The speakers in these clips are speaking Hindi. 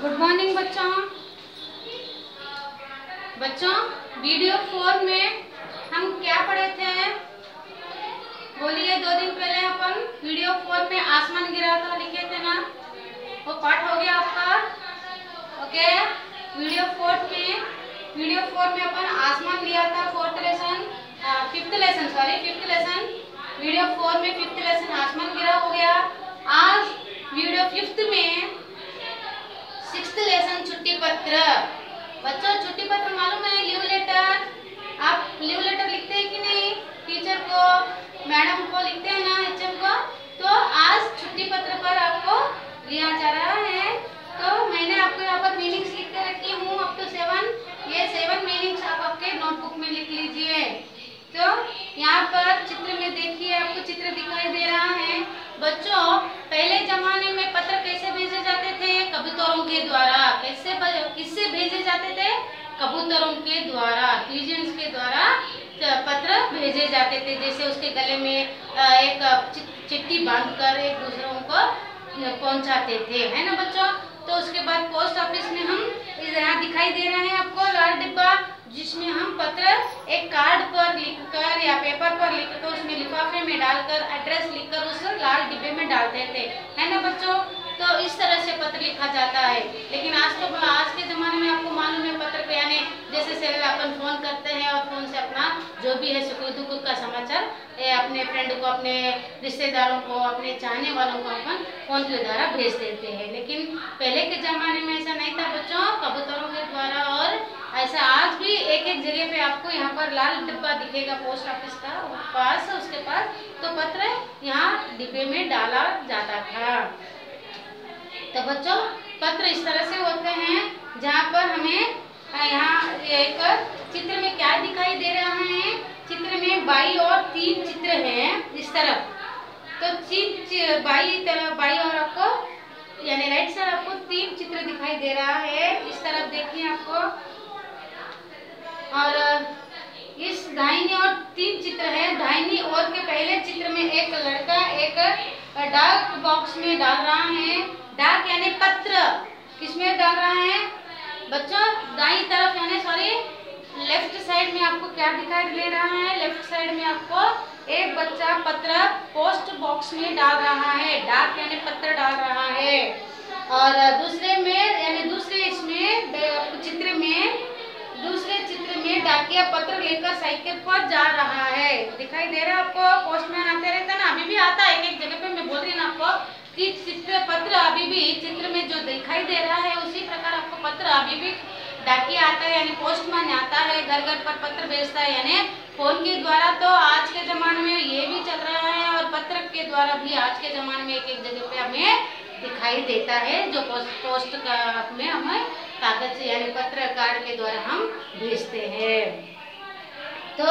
गुड मॉर्निंग बच्चों। बच्चों वीडियो 4 में हम क्या पढ़े थे? बोलिए। 2 दिन पहले अपन वीडियो 4 में आसमान गिरा था लिखे थे ना, वो पाठ हो गया आपका। ओके, वीडियो 4 में अपन आसमान लिया था। 5th लेसन वीडियो 4 में 5th लेसन आसमान गिरा हो गया। आज वीडियो 5th में 6th लेसन छुट्टी पत्र। बच्चों छुट्टी पत्र मालूम है? Leave letter. आप लीव लेटर लिखते हैं कि नहीं? टीचर को, मैडम को लिखते हैं ना, एचएम को। तो आज छुट्टी पत्र पर आपको लिया जा रहा है। तो मैंने आपको यहाँ पर मीनिंग्स लिख के रखी हूँ अप टू 7। ये 7 मीनिंग्स आप आपके नोटबुक में लिख लीजिए। तो यहाँ पर चित्र में देखिए, आपको चित्र दिखाई दे रहा है। बच्चों पहले जमाने में पत्र कैसे भेजे जाते थे? कबूतरों के द्वारा। किससे भेजे जाते थे? कबूतरों के द्वारा, पिजन्स के द्वारा पत्र भेजे जाते थे। जैसे उसके गले में एक चिट्ठी बांधकर एक दूसरों को पहुंचाते थे, है ना बच्चों। तो उसके बाद पोस्ट ऑफिस में हम यहाँ दिखाई दे रहे हैं आपको लाल डिब्बा, जिसमें हम पत्र एक कार्ड पर लिखकर या पेपर पर लिखकर उसमें लिफाफे में डालकर एड्रेस लिखकर उस लाल डिब्बे में डालते थे, है ना बच्चों। तो इस तरह से पत्र लिखा जाता है। लेकिन आज के ज़माने में आपको मालूम है पत्र पे यानी जैसे अपन फोन करते हैं और फोन से अपना जो भी है सुख दुख का समाचार अपने फ्रेंड को, अपने रिश्तेदारों को, अपने चाहने वालों को अपन फोन के द्वारा भेज देते हैं। लेकिन पहले के ज़माने में ऐसा नहीं था बच्चों, कबूतरों के द्वारा। और ऐसा आज भी एक एक जगह पे आपको यहाँ पर लाल डिब्बा दिखेगा पोस्ट ऑफिस का पास, उसके पास तो पत्र यहाँ डिब्बे में डाला जाता था। तो बच्चों पत्र इस तरह से होते हैं, जहाँ पर हमें यहाँ एक चित्र में क्या दिखाई दे रहा है? चित्र में बाई और 3 चित्र हैं इस तरफ। तो बाई और आपको यानी राइट साइड आपको 3 चित्र दिखाई दे रहा है। इस तरफ देखिए आपको, और इस दाहिनी ओर 3 चित्र है। दाहिनी ओर के पहले चित्र में एक लड़का एक डाक बॉक्स में डाल रहा है। डाक यानी पत्र किसमें डाल रहा है बच्चों? दाईं तरफ यानी लेफ्ट साइड में आपको क्या दिखाई दे रहा है? लेफ्ट साइड में आपको एक बच्चा पत्र पोस्ट बॉक्स में डाल रहा है। डाक यानी पत्र डाल रहा है। और दूसरे चित्र में डाकिया पत्र लेकर साइकिल पर जा रहा है। दिखाई दे रहा है आपको? पोस्टमैन आते रहता है ना, अभी भी आता है एक एक जगह पे। मैं बोल रही हूँ आपको कि पत्र अभी भी चित्र में जो दिखाई दे रहा है उसी प्रकार आपको पत्र अभी भी डाकिया आता है, यानी पोस्टमैन आता है, घर घर पर पत्र भेजता है, यानी फोन के द्वारा। तो आज के जमाने में ये भी चल रहा है और पत्र के द्वारा भी आज के जमाने में एक एक जगह पे हमें दिखाई देता है, जो पोस्ट का में हमें कागज से यानी पत्र कार्ड के द्वारा हम भेजते हैं। तो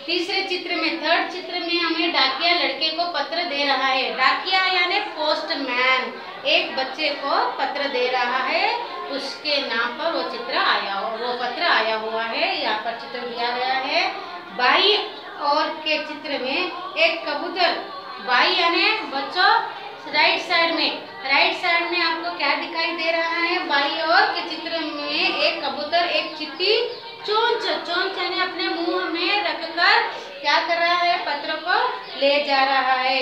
तीसरे चित्र में, 3rd चित्र में हमें डाकिया लड़के को पत्र दे रहा है। डाकिया यानी पोस्टमैन एक बच्चे को पत्र दे रहा है, उसके नाम पर वो पत्र आया हुआ है। यहाँ पर चित्र दिया गया है। बाई और के चित्र में एक कबूतर, बाई यानी बच्चों राइट साइड में आपको क्या दिखाई दे रहा है? बाई और के चित्र में एक कबूतर एक चिट्ठी चोंच यानी अपने मुंह में रखकर क्या कर रहा है? पत्र को ले जा रहा है,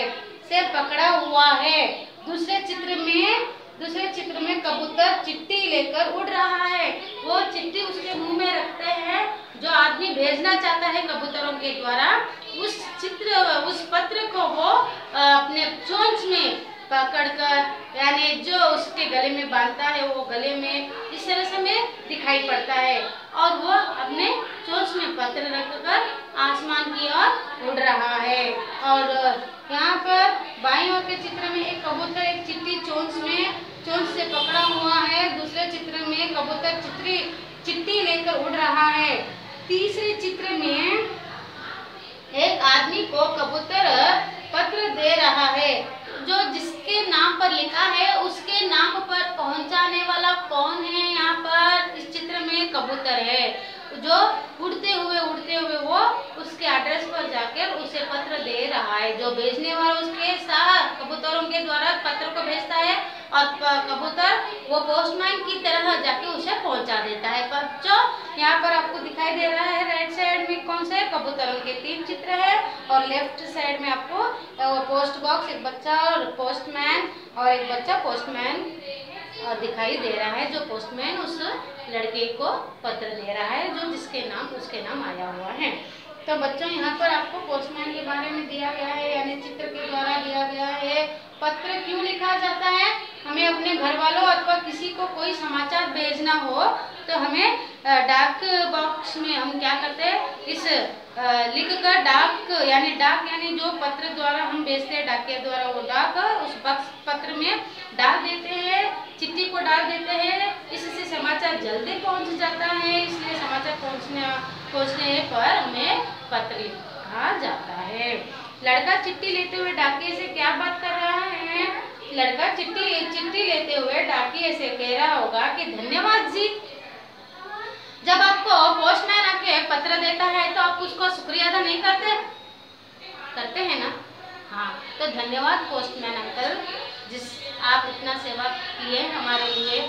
से पकड़ा हुआ है। दूसरे चित्र में कबूतर चिट्ठी लेकर उड़ रहा है। वो चिट्ठी उसके मुंह में रखते हैं, जो आदमी भेजना चाहता है कबूतरों के द्वारा उस पत्र को वो अपने चोंच में पकड़कर यानी जो उसके गले में बांधता है, वो गले में इस तरह से हमें दिखाई पड़ता है। और वो अपने चोंच में पत्र रखकर आसमान की ओर उड़ रहा है। और यहाँ पर बाईं ओर के चित्र में एक कबूतर एक चिट्ठी चोंच से पकड़ा हुआ है। दूसरे चित्र में कबूतर चिट्ठी लेकर उड़ रहा है। तीसरे चित्र में एक आदमी को कबूतर पत्र दे रहा है, जो जिसके नाम पर लिखा है उसके नाम पर पहुंचाने वाला कौन है? यहाँ पर इस चित्र में कबूतर है, जो उड़ते हुए वो उसके एड्रेस पर जाकर उसे पत्र दे रहा है। जो भेजने वाला उसके साथ कबूतरों के द्वारा पत्र को भेजता है, और कबूतर वो पोस्टमैन की तरह जाके उसे पहुंचा देता है। बच्चों यहाँ पर आपको दिखाई दे रहा है राइट साइड में कौन से कबूतरों के 3 चित्र है और लेफ्ट साइड में आपको पोस्ट बॉक्स, एक बच्चा और पोस्टमैन और एक बच्चा पोस्टमैन दिखाई दे रहा है, जो पोस्टमैन उस लड़के को पत्र दे रहा है जो उसके नाम आया हुआ है। तो बच्चों यहाँ पर आपको पोस्टमैन के बारे में दिया गया है, यानी चित्र के द्वारा दिया गया है। पत्र क्यों लिखा जाता है? हमें अपने घर वालों अथवा किसी को कोई समाचार भेजना हो तो हमें डाक बॉक्स में हम क्या करते हैं, इस लिख कर डाक यानी जो पत्र द्वारा हम भेजते हैं डाकिया द्वारा, वो डाक उस बक्स पत्र में डाल देते हैं, चिट्ठी को डाल देते हैं। इससे समाचार जल्दी पहुंच जाता है, इसलिए समाचार पहुंचने पर हमें पत्र लिखा जाता है। लड़का चिट्ठी लेते हुए डाकिये से क्या बात कर रहा है? लड़का चिट्ठी लेते हुए डाकिये से कह रहा होगा कि धन्यवाद जी। जब आपको पोस्टमैन आके पत्र देता है तो आप उसको शुक्रिया अदा नहीं करते हैं ना? हाँ, तो धन्यवाद पोस्टमैन अंकल, जिस आप इतना सेवा किए हमारे लिए,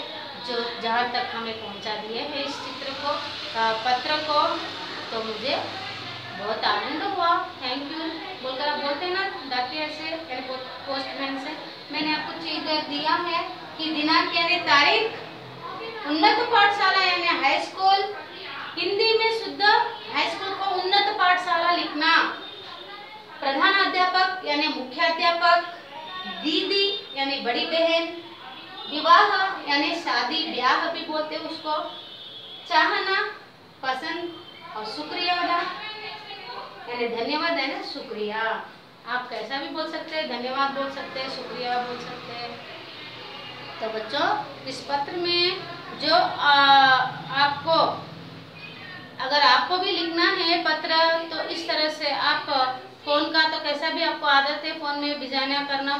जो जहाँ तक हमें पहुँचा दिए है इस चित्र को, पत्र को, तो मुझे बहुत आनंद हुआ। थैंक यू बोलकर आप बोलते हैं ना डाकिया से यानी पोस्टमैन से। मैंने आपको चीज दिया है कि दिनांक यानी तारीख, उन्नत पाठशाला यानी हाई स्कूल, हिंदी में शुद्ध हाई स्कूल को उन्नत पाठशाला लिखना, प्रधान अध्यापक यानी मुख्याध्यापक, दीदी यानी बड़ी बहन, विवाह यानी शादी ब्याह भी बोलते हैं उसको, चाहना पसंद, और शुक्रिया अदा यानी धन्यवाद है ना, शुक्रिया। आप कैसा भी बोल सकते हैं, धन्यवाद बोल सकते हैं, शुक्रिया बोल सकते हैं। तो बच्चों इस पत्र में जो आपको अगर आपको भी लिखना है पत्र, तो इस तरह से आप फोन का तो कैसा भी आपको आदत है फोन में बिजाना करना,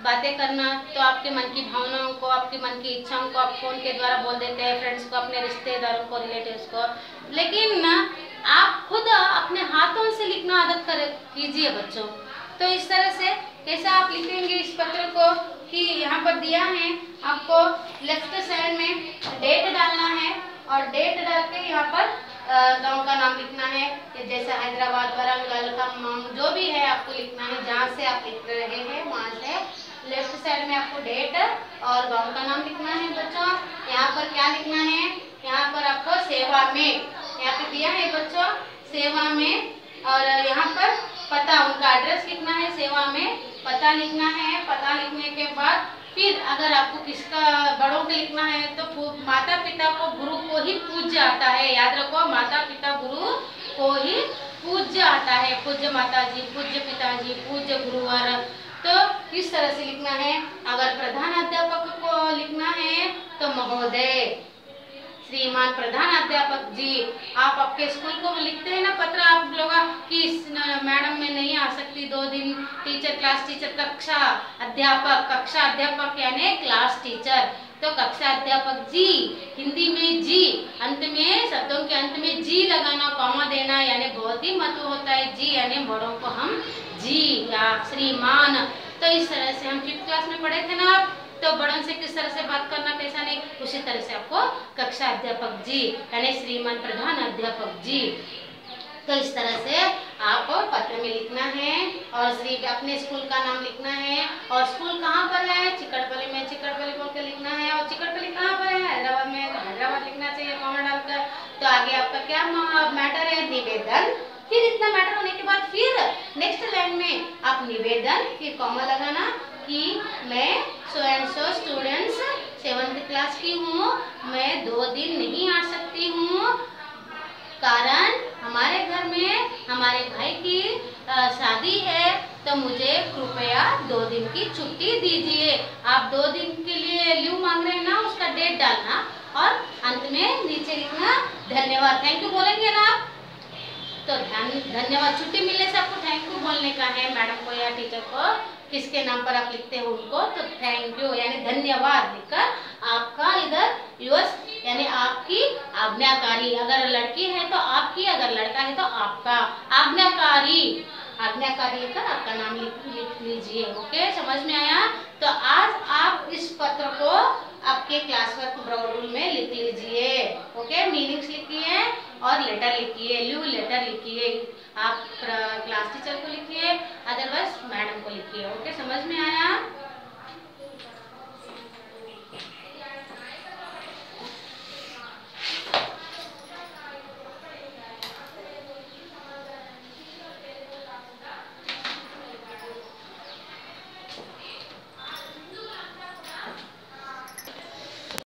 बातें करना, तो आपके मन की भावनाओं को, आपके मन की इच्छाओं को आप फोन के द्वारा बोल देते हैं फ्रेंड्स को, अपने रिश्तेदारों को, रिलेटिव्स को। लेकिन आप खुद अपने हाथों से लिखना आदत कीजिए बच्चों। तो इस तरह से कैसा आप लिखेंगे इस पत्र को कि यहाँ पर दिया है आपको लेफ्ट साइड में डेट डालना है और डेट डाल के यहाँ पर गांव का नाम लिखना है, जैसे हैदराबाद, वारंगल का जो भी है आपको लिखना है, जहाँ से आप लिख रहे हैं वहाँ से लेफ्ट साइड में आपको डेट और गांव का नाम लिखना है बच्चों। यहाँ पर क्या लिखना है, यहाँ पर आपको सेवा में, यहाँ पे दिया है बच्चों सेवा में, और यहाँ पर पता, उनका एड्रेस लिखना है, सेवा में पता लिखना है। पता लिखने के बाद फिर अगर आपको किसका बड़ों के लिखना है तो माता पिता को, गुरु को ही पूज्य आता है। याद रखो, माता पिता गुरु को ही पूज्य आता है। पूज्य माता जी, पूज्य पिताजी, पूज्य गुरुवर। तो इस तरह से लिखना है। अगर प्रधान अध्यापक को लिखना है तो महोदय, श्रीमान प्रधान अध्यापक जी। आप आपके स्कूल को लिखते हैं ना पत्र आप लोग कि मैडम मैं नहीं आ सकती 2 दिन, टीचर, क्लास टीचर, कक्षा अध्यापक यानी क्लास टीचर, तो कक्षा अध्यापक जी, हिंदी में जी, अंत में शब्दों के अंत में जी लगाना, कॉमा देना, यानी बहुत ही महत्व होता है जी, यानी बड़ों को हम जी या श्रीमान। तो इस तरह से हम 5th क्लास में पढ़े थे ना आप, तो बड़ों से किस तरह से बात करना, कैसा नहीं, उसी तरह से आपको कक्षा अध्यापक जी यानी श्रीमान प्रधान अध्यापक जी। तो इस तरह से आपको पत्र में लिखना है और अपने स्कूल का नाम लिखना है। और स्कूल कहाँ पर है, चिकटपल्ली में, चिकटपल्ली बोल के लिखना है। और चिकटपल्ली कहाँ पर है, हैदराबाद में, तो हैदराबाद लिखना चाहिए कॉमा डालकर। तो आगे आपका क्या मैटर है, निवेदन। फिर इतना मैटर होने के बाद फिर नेक्स्ट लाइन में आप निवेदन, फिर कॉमा लगाना कि मैं so and so students 7th class की हूँ, मैं 2 दिन नहीं आ सकती हूँ, कारण हमारे घर में हमारे भाई की शादी है, तो मुझे कृपया 2 दिन की छुट्टी दीजिए। आप 2 दिन के लिए लीव मांग रहे हैं ना, उसका डेट डालना और अंत में नीचे लिखना धन्यवाद। थैंक यू बोलेंगे ना आप, तो धन्यवाद। छुट्टी मिलने से आपको थैंक यू बोलने का है मैडम को या टीचर को, किसके नाम पर आप लिखते हो उनको, तो थैंक यू यानी धन्यवाद लिखकर आपका इधर यूएस यानी आपकी आज्ञाकारी, अगर लड़की है तो आपकी, अगर लड़का है तो आपका, आज्ञाकारी लिखकर आपका नाम लिख लीजिए। ओके, समझ में आया? तो आज आप इस पत्र को आपके क्लास वर्क रूल में लिख लीजिए। ओके, मीनिंग्स लिखिए और लेटर लिखिए, लीव लेटर लिखिए। आप क्लास टीचर को लिखिए, अदरवाइज मैडम को लिखिए। ओके, समझ में आया?